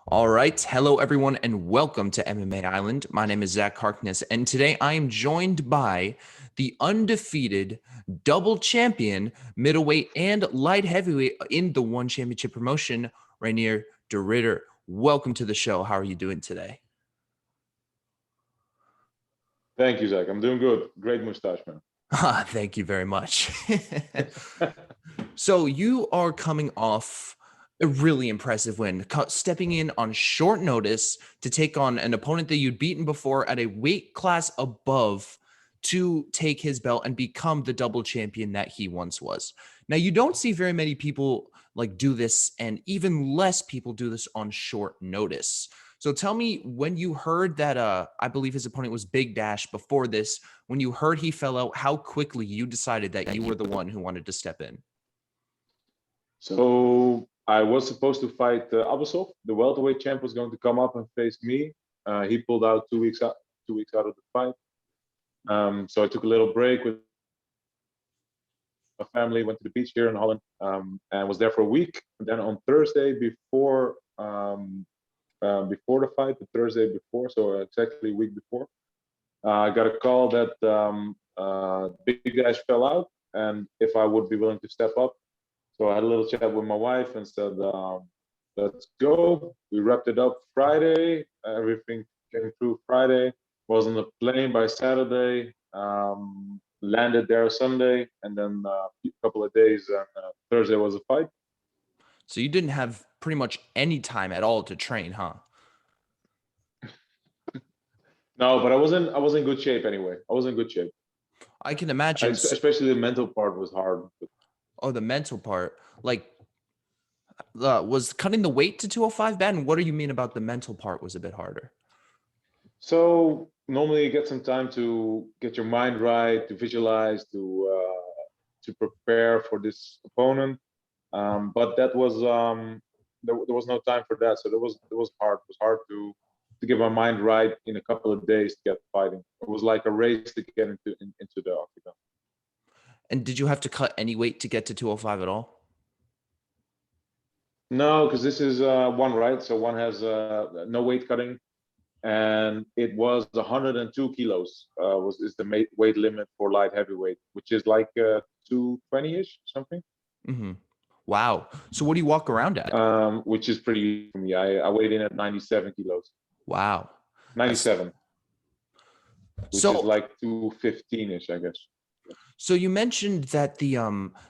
All right. Hello, everyone, and welcome to MMA Island. My name is Zach Harkness, and today I am joined by the undefeated double champion, middleweight and light heavyweight in the one championship promotion, Reinier de Ritter. Welcome to the show. How are you doing today? Thank you, Zach. I'm doing good. Great mustache, man. Thank you very much. So you are coming off a really impressive win, stepping in on short notice to take on an opponent that you'd beaten before at a weight class above to take his belt and become the double champion that he once was. Now, you don't see very many people like do this, and even less people do this on short notice. So tell me, when you heard that I believe his opponent was Big Dash before this, when you heard he fell out, how quickly you decided that you were the one who wanted to step in? So I was supposed to fight Abasov. The welterweight champ was going to come up and face me. He pulled out 2 weeks out, 2 weeks out of the fight. So I took a little break with my family, went to the beach here in Holland, and was there for a week. And then on Thursday before the fight, the Thursday before, so exactly a week before, I got a call that Big Dash fell out, and if I would be willing to step up. So I had a little chat with my wife and said, let's go. We wrapped it up Friday. Everything came through Friday. Was on the plane by Saturday. Landed there Sunday. And then a couple of days, Thursday was a fight. So you didn't have pretty much any time at all to train, huh? No, but I was in good shape anyway. I was in good shape. I can imagine. Especially the mental part was hard. Oh, the mental part. Like, was cutting the weight to 205 bad? And what do you mean about the mental part was a bit harder? So normally you get some time to get your mind right, to visualize, to prepare for this opponent. But that was there was no time for that. So it was hard. It was hard to get my mind right in a couple of days to get fighting. It was like a race to get into the octagon. And did you have to cut any weight to get to 205 at all? No, because this is one, right? So one has no weight cutting, and it was 102 kilos is the weight limit for light heavyweight, which is like 220-ish something. Mm-hmm. Wow. So what do you walk around at? Which is pretty for me. I weighed in at 97 kilos. Wow. 97. Which So is like 215-ish, I guess. So you mentioned that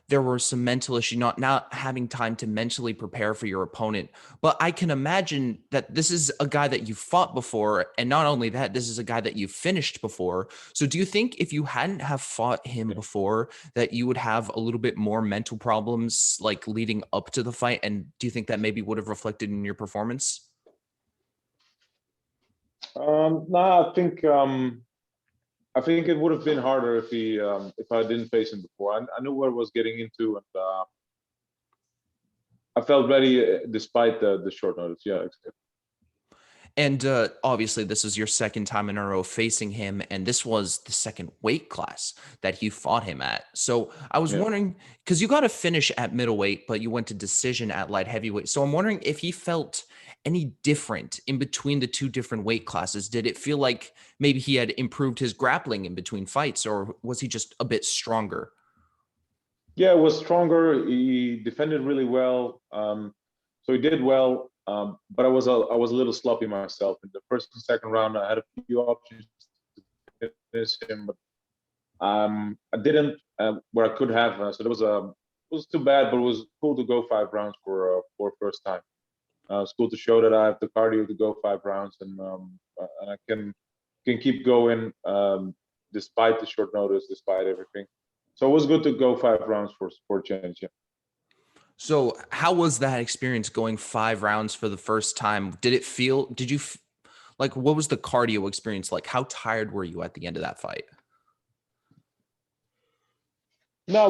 there were some mental issue, not having time to mentally prepare for your opponent. But I can imagine that this is a guy that you fought before, and not only that, this is a guy that you finished before. So do you think if you hadn't have fought him before, that you would have a little bit more mental problems like leading up to the fight? And do you think that maybe would have reflected in your performance? No, I think it would have been harder if I didn't face him before. I knew what I was getting into, and I felt ready despite the short notice. Yeah, exactly. And obviously, this is your second time in a row facing him, and this was the second weight class that you fought him at. So I was wondering, because you got a finish at middleweight, but you went to decision at light heavyweight. So I'm wondering if he felt any different in between the two different weight classes. Did it feel like maybe he had improved his grappling in between fights, or was he just a bit stronger? Yeah, it was stronger. He defended really well. So he did well. But I was a little sloppy myself in the first and second round. I had a few options to finish him, but I didn't where I could have. So there was it was too bad, but it was cool to go 5 rounds for first time. It's cool to show that I have the cardio to go 5 rounds, and I can keep going despite the short notice, despite everything. So it was good to go 5 rounds for a change. Yeah. So how was that experience going 5 rounds for the first time? Did you like, what was the cardio experience like? How tired were you at the end of that fight? No,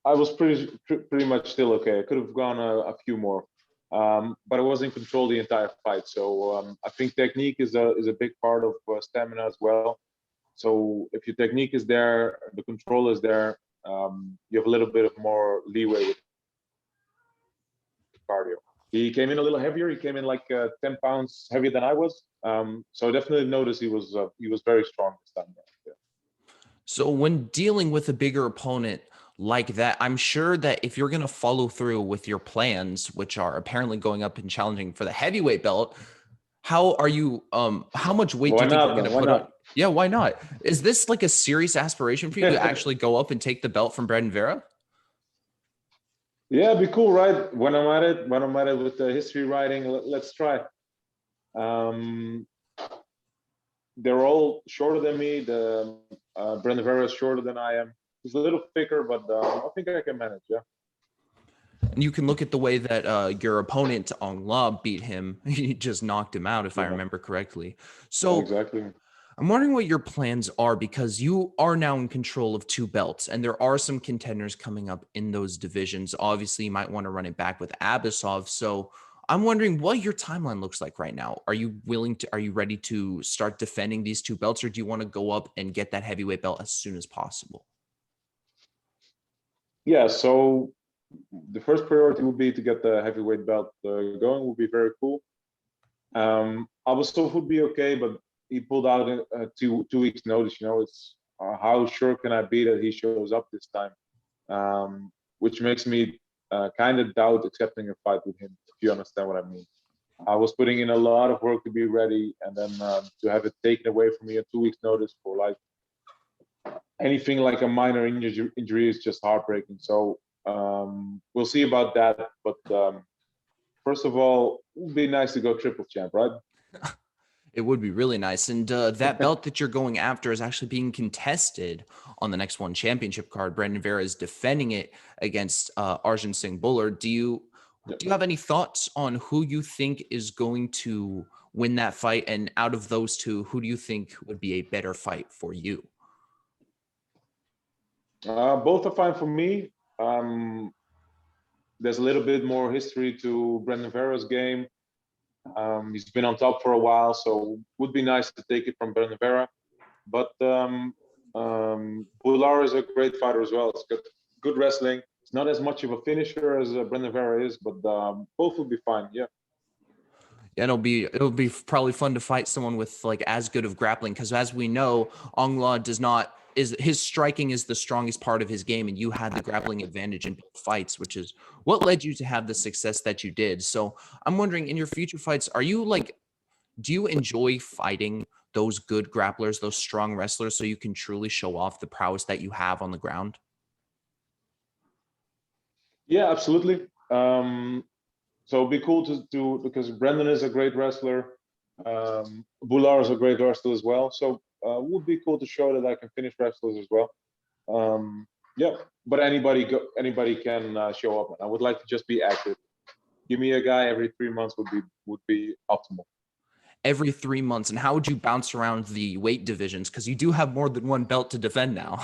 I was pretty much still okay. I could have gone a few more, but I was in control the entire fight. So I think technique is a big part of stamina as well. So if your technique is there, the control is there, you have a little bit of more leeway with cardio. He came in a little heavier. He came in like 10 pounds heavier than I was. So I definitely noticed he was very strong this time. Yeah. So when dealing with a bigger opponent like that, I'm sure that if you're going to follow through with your plans, which are apparently going up and challenging for the heavyweight belt, how are you how much weight do Why you think not, you're man? going to Why put on? not? Yeah, why not? Is this like a serious aspiration for you to actually go up and take the belt from Brendan Vera? Yeah, it'd be cool, right? When I'm at it with the history writing, let's try. Um, they're all shorter than me. The Brendan Vera is shorter than I am. He's a little thicker, but I think I can manage. Yeah. And you can look at the way that your opponent on Law beat him. He just knocked him out, if I Yeah. remember correctly. Yeah, So exactly. I'm wondering what your plans are because you are now in control of two belts, and there are some contenders coming up in those divisions. Obviously, you might want to run it back with Abasov. So I'm wondering what your timeline looks like right now. Are you ready to start defending these two belts, or do you want to go up and get that heavyweight belt as soon as possible? Yeah. So the first priority would be to get the heavyweight belt going. Would be very cool. Abasov would be okay, but he pulled out in 2 weeks notice. It's how sure can I be that he shows up this time? Which makes me kind of doubt accepting a fight with him, if you understand what I mean. I was putting in a lot of work to be ready, and then to have it taken away from me at 2 weeks notice for like anything like a minor injury is just heartbreaking. So we'll see about that. But first of all, it would be nice to go triple champ, right? It would be really nice. And that belt that you're going after is actually being contested on the next one championship card. Brendan Vera is defending it against Arjan Singh Bhullar. Do you have any thoughts on who you think is going to win that fight? And out of those two, who do you think would be a better fight for you? Both are fine for me. There's a little bit more history to Brendan Vera's game. He's been on top for a while, so would be nice to take it from Brendan Vera. But Bhullar is a great fighter as well. It's good wrestling. It's not as much of a finisher as Brendan Vera is, but both would be fine. Yeah. Yeah, it'll be probably fun to fight someone with like as good of grappling because as we know, Ongla does not is his striking is the strongest part of his game, and you had the grappling advantage in both fights, which is what led you to have the success that you did. So I'm wondering, in your future fights, do you enjoy fighting those good grapplers, those strong wrestlers, so you can truly show off the prowess that you have on the ground? Yeah, absolutely. So it'd be cool to because Brendan is a great wrestler. Bhullar is a great wrestler as well. So would be cool to show that I can finish wrestlers as well. Yeah, but anybody can show up. I would like to just be active. Give me a guy every 3 months would be optimal. Every 3 months, and how would you bounce around the weight divisions? Because you do have more than one belt to defend now.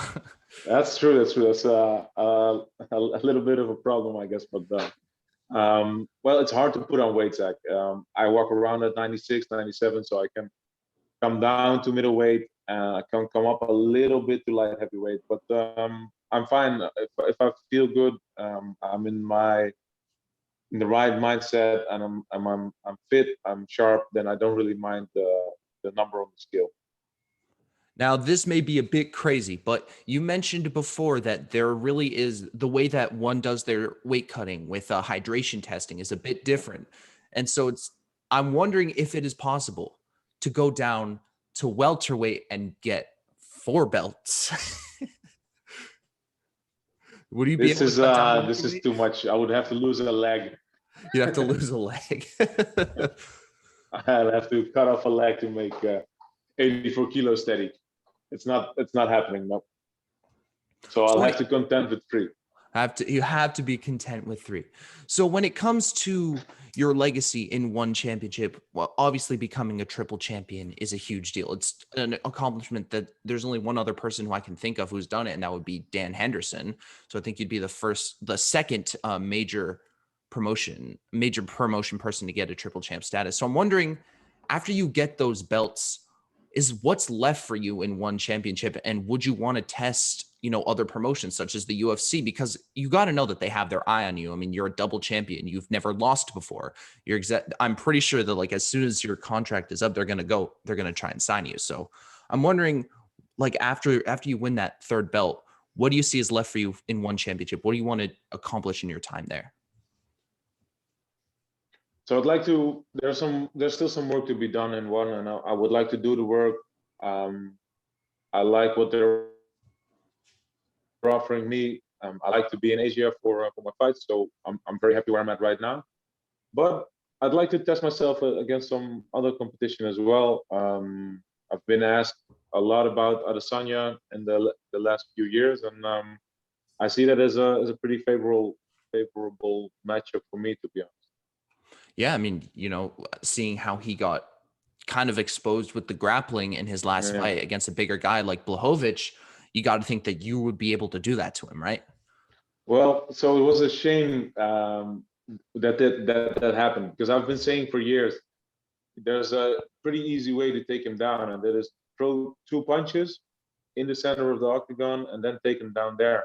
That's true. That's true. That's a little bit of a problem, I guess. But well, it's hard to put on weight, Zach. I walk around at 96, 97, so I can come down to middleweight. I can come up a little bit to light heavyweight, but I'm fine. If I feel good, I'm in the right mindset, and I'm fit, I'm sharp. Then I don't really mind the number on the scale. Now, this may be a bit crazy, but you mentioned before that there really is the way that one does their weight cutting with hydration testing is a bit different. And so I'm wondering if it is possible to go down to welterweight and get 4 belts. Would you be This able to is cut down to this is welterweight? too much. I would have to lose a leg. You'd have to lose a leg. I'd have to cut off a leg to make 84 kilos steady. It's not happening. No. So I'll have to contend with 3. You have to be content with 3. So when it comes to your legacy in one championship, well, obviously becoming a triple champion is a huge deal. It's an accomplishment that there's only one other person who I can think of who's done it, and that would be Dan Henderson. So I think you'd be the second major promotion person to get a triple champ status. So I'm wondering, after you get those belts, is what's left for you in one championship, and would you want to test other promotions such as the UFC, because you got to know that they have their eye on you. I mean, you're a double champion. You've never lost before. I'm pretty sure that like as soon as your contract is up, they're going to try and sign you. So I'm wondering, like after you win that third belt, what do you see is left for you in one championship? What do you want to accomplish in your time there? So I'd like to. There's still some work to be done in one, and I would like to do the work. I like what they're offering me. I like to be in Asia for my fights, so I'm very happy where I'm at right now. But I'd like to test myself against some other competition as well. I've been asked a lot about Adesanya in the last few years, and I see that as a pretty favorable matchup for me, to be honest. Yeah, I mean, seeing how he got kind of exposed with the grappling in his last fight against a bigger guy like Blachowicz, you got to think that you would be able to do that to him, right? Well, so it was a shame that happened, because I've been saying for years there's a pretty easy way to take him down, and that is throw 2 punches in the center of the octagon and then take him down there,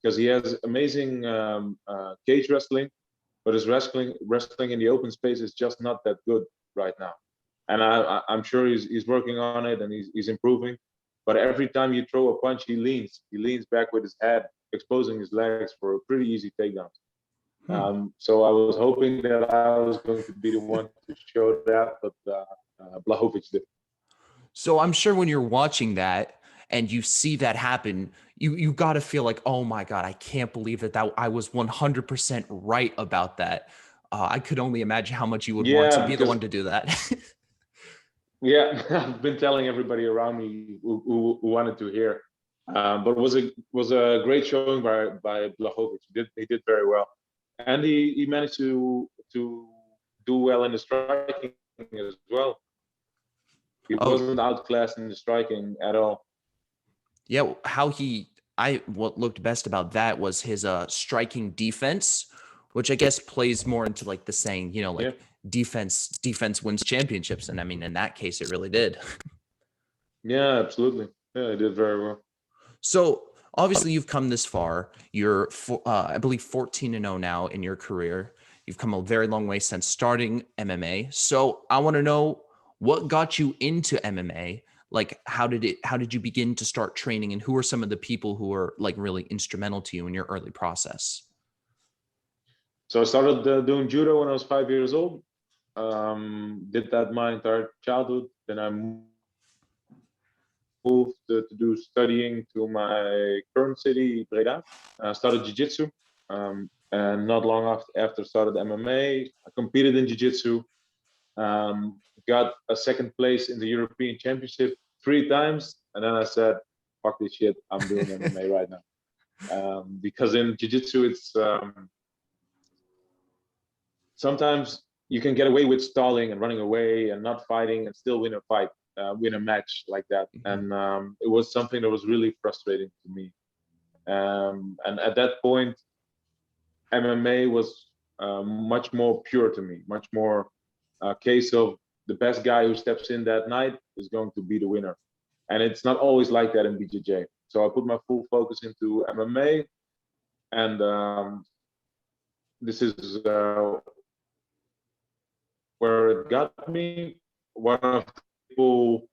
because he has amazing cage wrestling, but his wrestling in the open space is just not that good right now. And I'm sure he's working on it, and he's improving. But every time you throw a punch, he leans back with his head, exposing his legs for a pretty easy takedown. So I was hoping that I was going to be the one to show that, but Blachowicz did. So I'm sure when you're watching that and you see that happen, you got to feel like, oh my God, I can't believe that I was 100% right about that. I could only imagine how much you would want to be the one to do that. Yeah, I've been telling everybody around me who wanted to hear, but it was a great showing by Blachowicz. He did very well, and he managed to do well in the striking as well. He wasn't outclassed in the striking at all. Yeah, what looked best about that was his striking defense, which I guess plays more into like the saying, defense wins championships, and I mean in that case it really did. Yeah, absolutely. Yeah, it did very well. So obviously you've come this far. You're I believe 14-0 now in your career. You've come a very long way since starting MMA. So I want to know what got you into MMA. Like how did you begin to start training, and who are some of the people who were like really instrumental to you in your early process? So I started doing judo when I was 5 years old. Did that my entire childhood. Then I moved to do studying to my current city, Breda. I started jiu-jitsu, and not long after started MMA. I competed in jiu-jitsu, got a second place in the European Championship 3 times, and then I said, fuck this shit, I'm doing MMA right now. Because in jiu-jitsu, it's sometimes you can get away with stalling and running away and not fighting and still win a match like that. And it was something that was really frustrating to me. And at that point, MMA was much more pure to me, much more a case of the best guy who steps in that night is going to be the winner. And it's not always like that in BJJ. So I put my full focus into MMA, and this is where it got me. One of the people,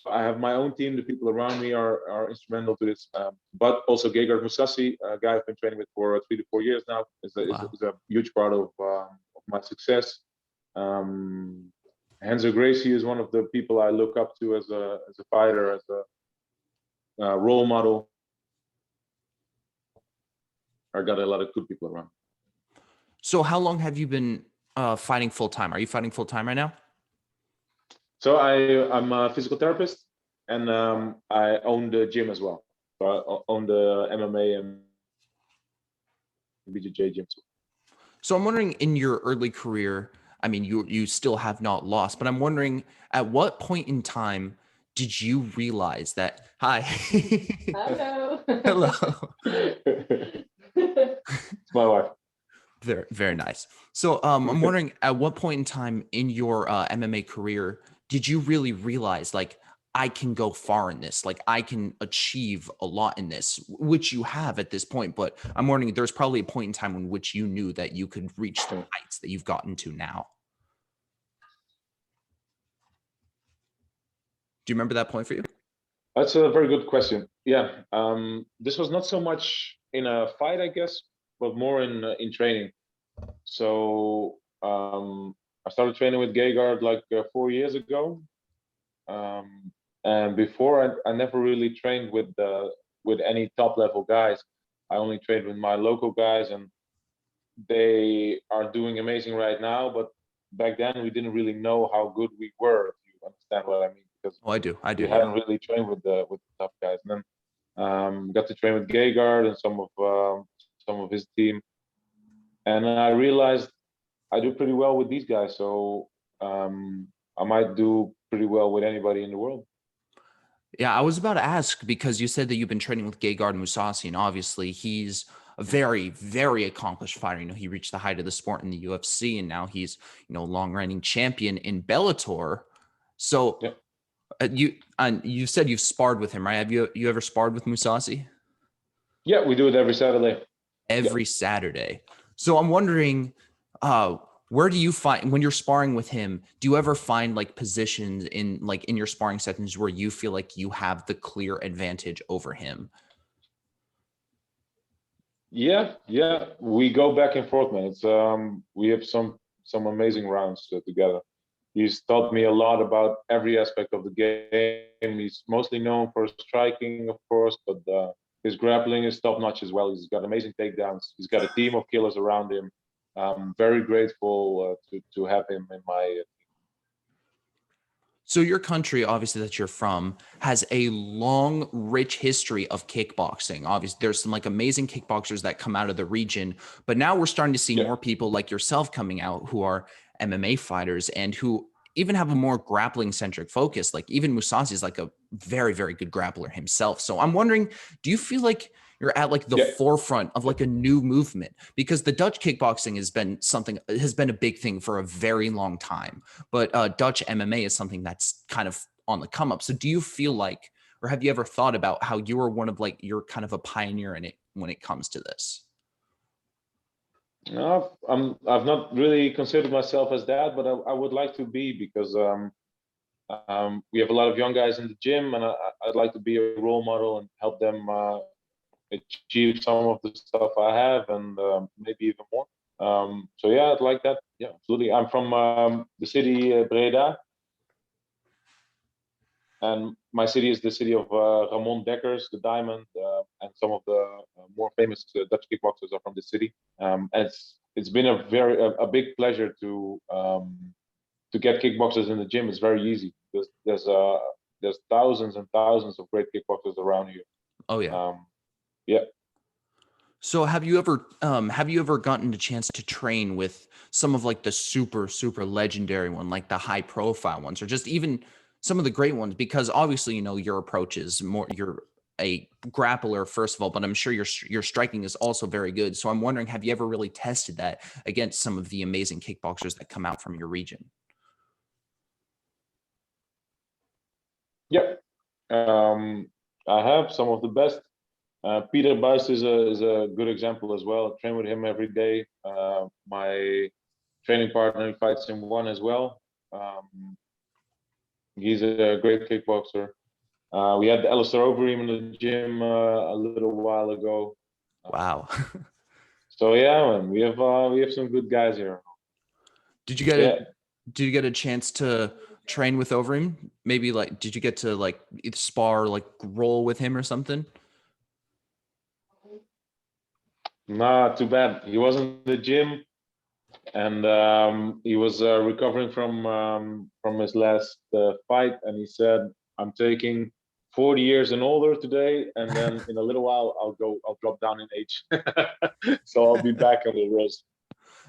I have my own team. The people around me are instrumental to this, but also Gegard Mousasi, a guy I've been training with for 3 to 4 years now, is a huge part of my success. Renzo Gracie is one of the people I look up to as a fighter, as a role model. I got a lot of good people around. So how long have you been fighting full time? Are you fighting full time right now? So I'm a physical therapist, and I own the gym as well. So I own the MMA and BJJ gym too. So I'm wondering, in your early career, I mean, you still have not lost, but I'm wondering, at what point in time did you realize that? Hi. Hello. Hello. It's my wife. Very, very nice. So I'm wondering, at what point in time in your MMA career did you really realize, like, I can go far in this. Like I can achieve a lot in this, which you have at this point. But I'm wondering, there's probably a point in time in which you knew that you could reach the heights that you've gotten to now. Do you remember that point for you? That's a very good question. Yeah, this was not so much in a fight, I guess, but more in training. So I started training with Gegard like 4 years ago, and before I never really trained with any top level guys. I only trained with my local guys, and they are doing amazing right now. But back then, we didn't really know how good we were. If you understand what I mean, because Oh, I do. we Yeah. hadn't really trained with the top guys. And then got to train with Gegard and some of his team, and I realized I do pretty well with these guys. So I might do pretty well with anybody in the world. Yeah, I was about to ask because you said that you've been training with Gegard Mousasi, and obviously he's a very, very accomplished fighter. You know, he reached the height of the sport in the UFC, and now he's, you know, long-reigning champion in Bellator. So you said you've sparred with him, right? Have you ever sparred with Mousasi? Yeah, we do it every Saturday. Every Saturday. So I'm wondering, where do you find when you're sparring with him, do you ever find like positions in your sparring sessions where you feel like you have the clear advantage over him? Yeah, we go back and forth, man. It's we have some amazing rounds together. He's taught me a lot about every aspect of the game. He's mostly known for striking, of course, but his grappling is top notch as well. He's got amazing takedowns. He's got a team of killers around him. I'm very grateful to have him in my. So your country, obviously, that you're from, has a long, rich history of kickboxing. Obviously, there's some like amazing kickboxers that come out of the region, but now we're starting to see more people like yourself coming out who are MMA fighters and who even have a more grappling centric focus. Like even Mousasi is like a very, very good grappler himself. So I'm wondering, do you feel like you're at like the forefront of like a new movement? Because the Dutch kickboxing has been a big thing for a very long time, but Dutch MMA is something that's kind of on the come up. So do you feel like, or have you ever thought about how you are one of like, you're kind of a pioneer in it when it comes to this? No, I've not really considered myself as that, but I would like to be, because we have a lot of young guys in the gym, and I'd like to be a role model and help them achieve some of the stuff I have, and maybe even more. So yeah, I'd like that. Yeah, absolutely. I'm from the city Breda, and my city is the city of Ramon Dekkers, the Diamond, and some of the more famous Dutch kickboxers are from the city. And it's been a big pleasure to get kickboxers in the gym. It's very easy. There's thousands and thousands of great kickboxers around here. Oh yeah. Yeah. So have you ever gotten a chance to train with some of like the super, super legendary one, like the high profile ones, or just even some of the great ones? Because obviously, you know, your approach is more, you're a grappler, first of all, but I'm sure your striking is also very good. So I'm wondering, have you ever really tested that against some of the amazing kickboxers that come out from your region? Yeah. I have some of the best. Peter Buys is a good example as well. I train with him every day. My training partner, he fights in one as well. He's a great kickboxer. We had Alistair Overeem in the gym a little while ago. Wow. So yeah, man, we have some good guys here. Did you get a chance to train with Overeem? Maybe like, did you get to like spar, like roll with him or something? Nah, too bad. He was in the gym, and he was recovering from his last fight, and he said, "I'm taking 40 years and older today, and then in a little while I'll drop down in age, so I'll be back on the roast."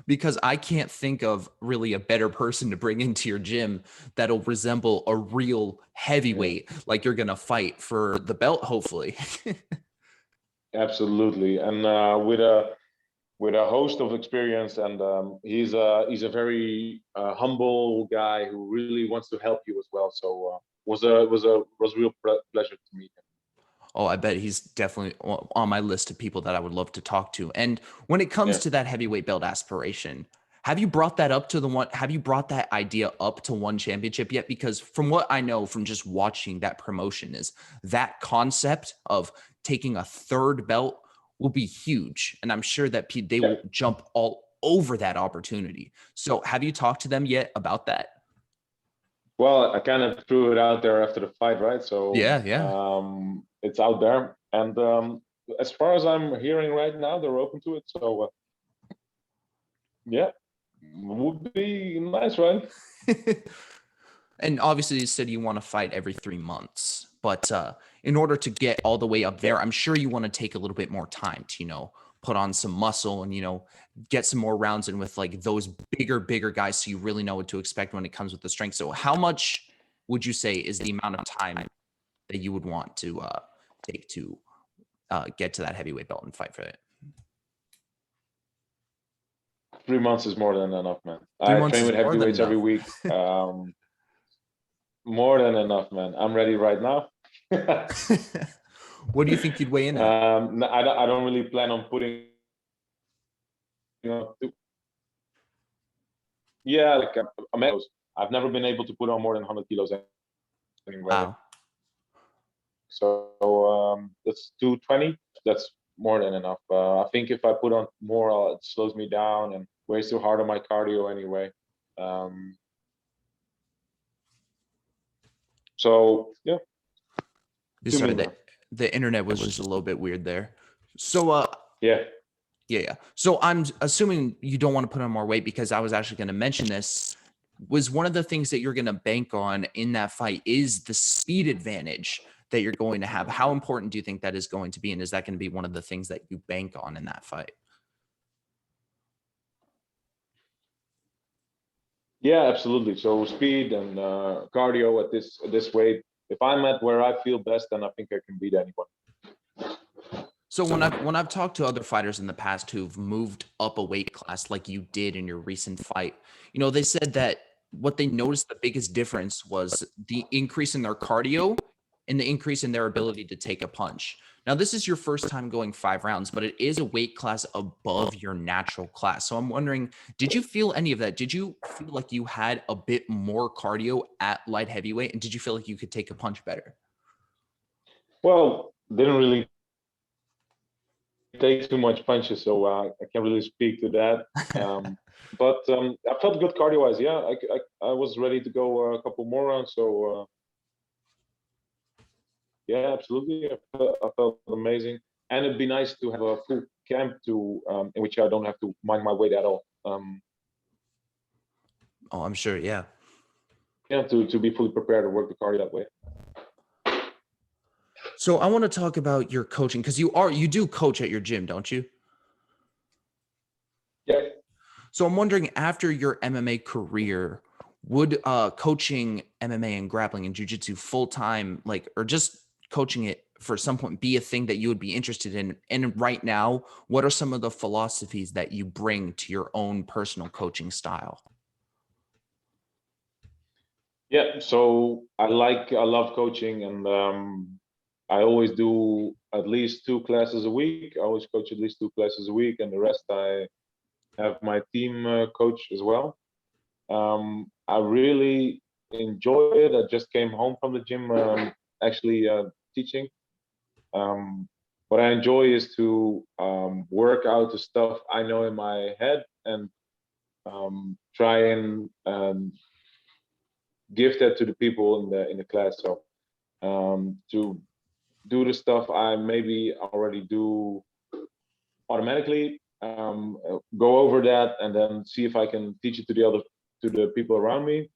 Because I can't think of really a better person to bring into your gym that'll resemble a real heavyweight, like you're gonna fight for the belt, hopefully. Absolutely, and with with a host of experience, and he's a very humble guy who really wants to help you as well. So was a real pleasure to meet him. Oh, I bet he's definitely on my list of people that I would love to talk to. And when it comes to that heavyweight belt aspiration, have you brought that up to have you brought that idea up to one championship yet? Because from what I know from just watching that promotion is that concept of taking a third belt will be huge. And I'm sure that they will jump all over that opportunity. So have you talked to them yet about that? Well, I kind of threw it out there after the fight, right? So it's out there. And as far as I'm hearing right now, they're open to it. So would be nice, right? And obviously you said you want to fight every 3 months, but in order to get all the way up there, I'm sure you want to take a little bit more time to, put on some muscle and, get some more rounds in with like those bigger guys. So you really know what to expect when it comes with the strength. So how much would you say is the amount of time that you would want to take to get to that heavyweight belt and fight for it? 3 months is more than enough, man. I train with heavyweights every week. More than enough, man. I'm ready right now. What do you think you'd weigh in at? I don't really plan on putting. I've never been able to put on more than 100 kilos anyway. Wow. So that's 220. That's more than enough. I think if I put on more, it slows me down and weighs too hard on my cardio anyway. So yeah. Sorry, the internet was just a little bit weird there. So yeah. So I'm assuming you don't want to put on more weight, because I was actually going to mention this. Was one of the things that you're going to bank on in that fight is the speed advantage that you're going to have. How important do you think that is going to be? And is that going to be one of the things that you bank on in that fight? Yeah, absolutely. So speed and cardio at this weight. If I'm at where I feel best, then I think I can beat anyone. So when I've talked to other fighters in the past who've moved up a weight class like you did in your recent fight, they said that what they noticed the biggest difference was the increase in their cardio and the increase in their ability to take a punch. Now, this is your first time going 5 rounds, but it is a weight class above your natural class. So I'm wondering, did you feel any of that? Did you feel like you had a bit more cardio at light heavyweight? And did you feel like you could take a punch better? Well, didn't really take too much punches, so I can't really speak to that. But I felt good cardio-wise. Yeah, I was ready to go a couple more rounds. So yeah, absolutely. I felt amazing, and it'd be nice to have a full camp in which I don't have to mind my weight at all. Oh, I'm sure. Yeah. Yeah, to be fully prepared to work the cardio that way. So I want to talk about your coaching, because you do coach at your gym, don't you? Yeah. So I'm wondering, after your MMA career, would coaching MMA and grappling and jiu-jitsu full-time, or just coaching it for some point, be a thing that you would be interested in? And right now, what are some of the philosophies that you bring to your own personal coaching style? Yeah, so I love coaching, and I always do at least 2 classes a week. I always coach at least 2 classes a week, and the rest I have my team coach as well. I really enjoy it. I just came home from the gym, actually teaching. What I enjoy is to work out the stuff I know in my head, and try and give that to the people in the class. So to do the stuff I maybe already do automatically, go over that, and then see if I can teach it to the people around me.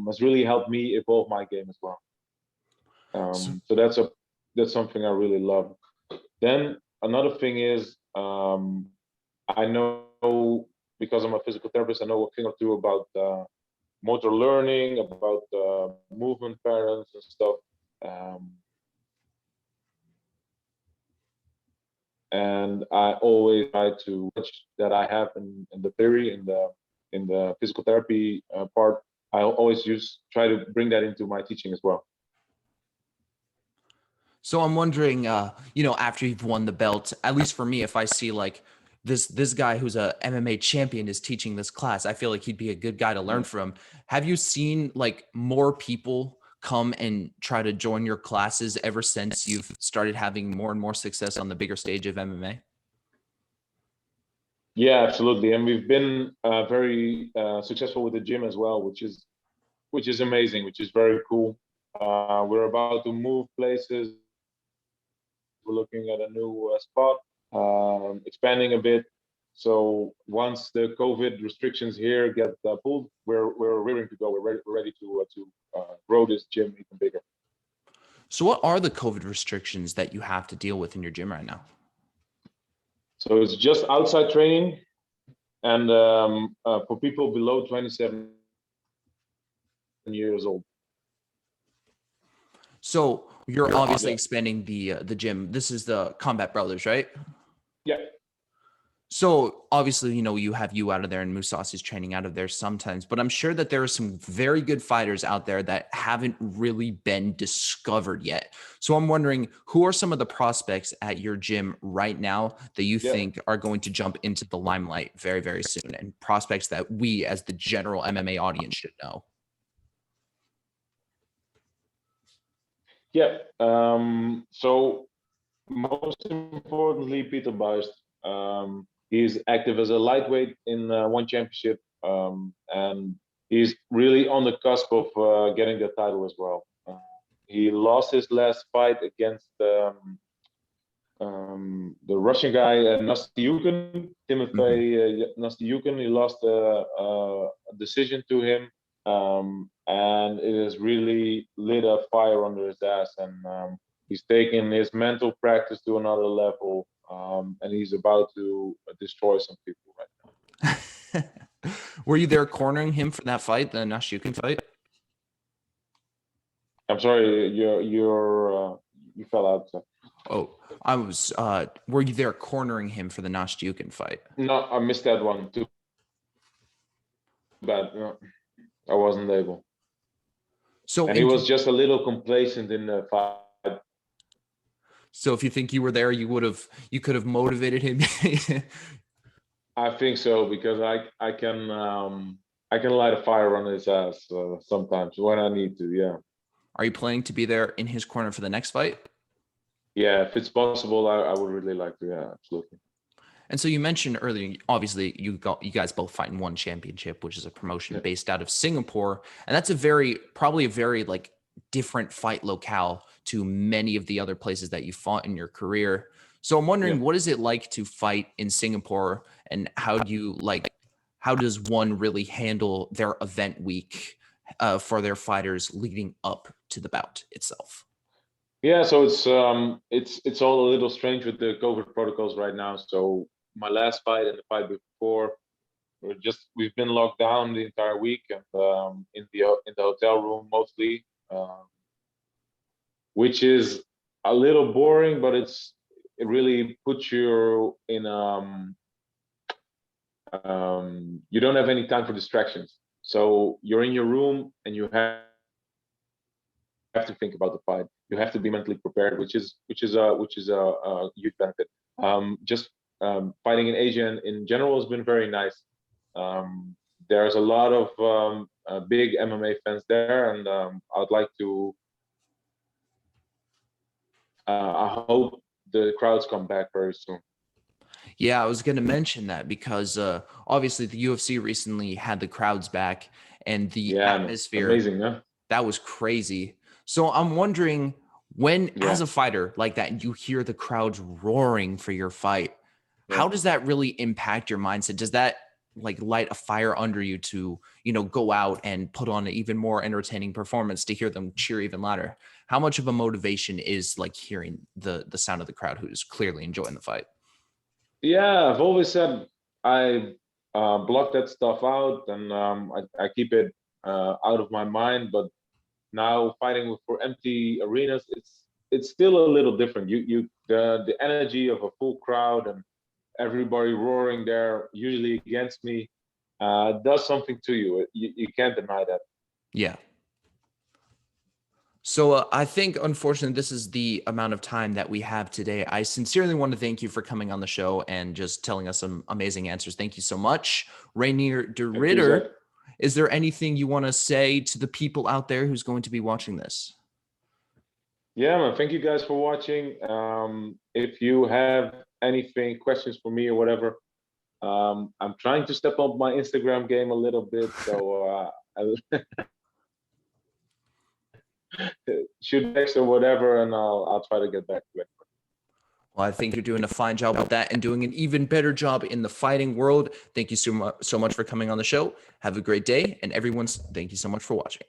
Has really helped me evolve my game as well. So that's something I really love. Then another thing is, I know, because I'm a physical therapist, I know a thing or two about motor learning, about movement patterns and stuff. and I always try to watch that I have in the theory, in the physical therapy part. I always try to bring that into my teaching as well. So I'm wondering, after you've won the belt, at least for me, if I see like this guy who's a MMA champion is teaching this class, I feel like he'd be a good guy to learn from. Have you seen like more people come and try to join your classes ever since you've started having more and more success on the bigger stage of MMA? Yeah, absolutely, and we've been very successful with the gym as well, which is amazing, which is very cool. We're about to move places. We're looking at a new spot, expanding a bit. So once the COVID restrictions here get pulled, we're rearing to go. We're ready to grow this gym even bigger. So what are the COVID restrictions that you have to deal with in your gym right now? So it's just outside training, and for people below 27 years old. So you're obviously expanding the gym. This is the Combat Brothers, right? Yeah. So obviously, you have you out of there and Musas is training out of there sometimes, but I'm sure that there are some very good fighters out there that haven't really been discovered yet. So I'm wondering, who are some of the prospects at your gym right now that you think are going to jump into the limelight very, very soon, and prospects that we as the general MMA audience should know? Yeah. So most importantly, Peter Buist. He's active as a lightweight in one championship, and he's really on the cusp of getting the title as well. He lost his last fight against the Russian guy, Nastyukhin, Timothy Nastyukhin. He lost a decision to him, and it has really lit a fire under his ass. And he's taking his mental practice to another level, and he's about to destroy some people right now. Were you there cornering him for that fight, the Nastyukhin fight? I'm sorry, you fell out. So. Oh, I was. Were you there cornering him for the Nastyukhin fight? No, I missed that one. Too bad. No, I wasn't able. So, and he was just a little complacent in the fight. So if you think you were there, you could have motivated him. I think so, because I can light a fire on his ass sometimes when I need to. Yeah. Are you planning to be there in his corner for the next fight? Yeah, if it's possible, I would really like to. Yeah, absolutely. And so you mentioned earlier, obviously you guys both fight in one championship, which is a promotion based out of Singapore, and that's probably a very like different fight locale to many of the other places that you fought in your career. So I'm wondering, what is it like to fight in Singapore, and how does one really handle their event week for their fighters leading up to the bout itself? Yeah, so it's all a little strange with the COVID protocols right now. So my last fight and the fight before, we've been locked down the entire week, and in the hotel room mostly, which is a little boring, but it really puts you in you don't have any time for distractions. So you're in your room and you have to think about the fight. You have to be mentally prepared, which is a huge benefit. Fighting in Asia in general has been very nice. There's a lot of big MMA fans there, and I'd like to. I hope the crowds come back very soon. Yeah, I was going to mention that because obviously the UFC recently had the crowds back, and the atmosphere, amazing, huh? That was crazy. So I'm wondering, as a fighter like that, and you hear the crowds roaring for your fight, how does that really impact your mindset? Does that like light a fire under you to, go out and put on an even more entertaining performance to hear them cheer even louder? How much of a motivation is like hearing the sound of the crowd who is clearly enjoying the fight? Yeah, I've always said I block that stuff out, and I keep it out of my mind. But now fighting for empty arenas, it's still a little different. The energy of a full crowd and everybody roaring there, usually against me, does something to you. You can't deny that. Yeah. So I think, unfortunately, this is the amount of time that we have today. I sincerely want to thank you for coming on the show and just telling us some amazing answers. Thank you so much. Reinier de Thank you, Ridder, Zach. is there anything you want to say to the people out there who's going to be watching this? Yeah, man. Thank you guys for watching. If you have anything, questions for me or whatever, I'm trying to step up my Instagram game a little bit. So shoot text or whatever, and I'll try to get back to it. Well, I think you're doing a fine job with that and doing an even better job in the fighting world. Thank you so much for coming on the show. Have a great day. And everyone's thank you so much for watching.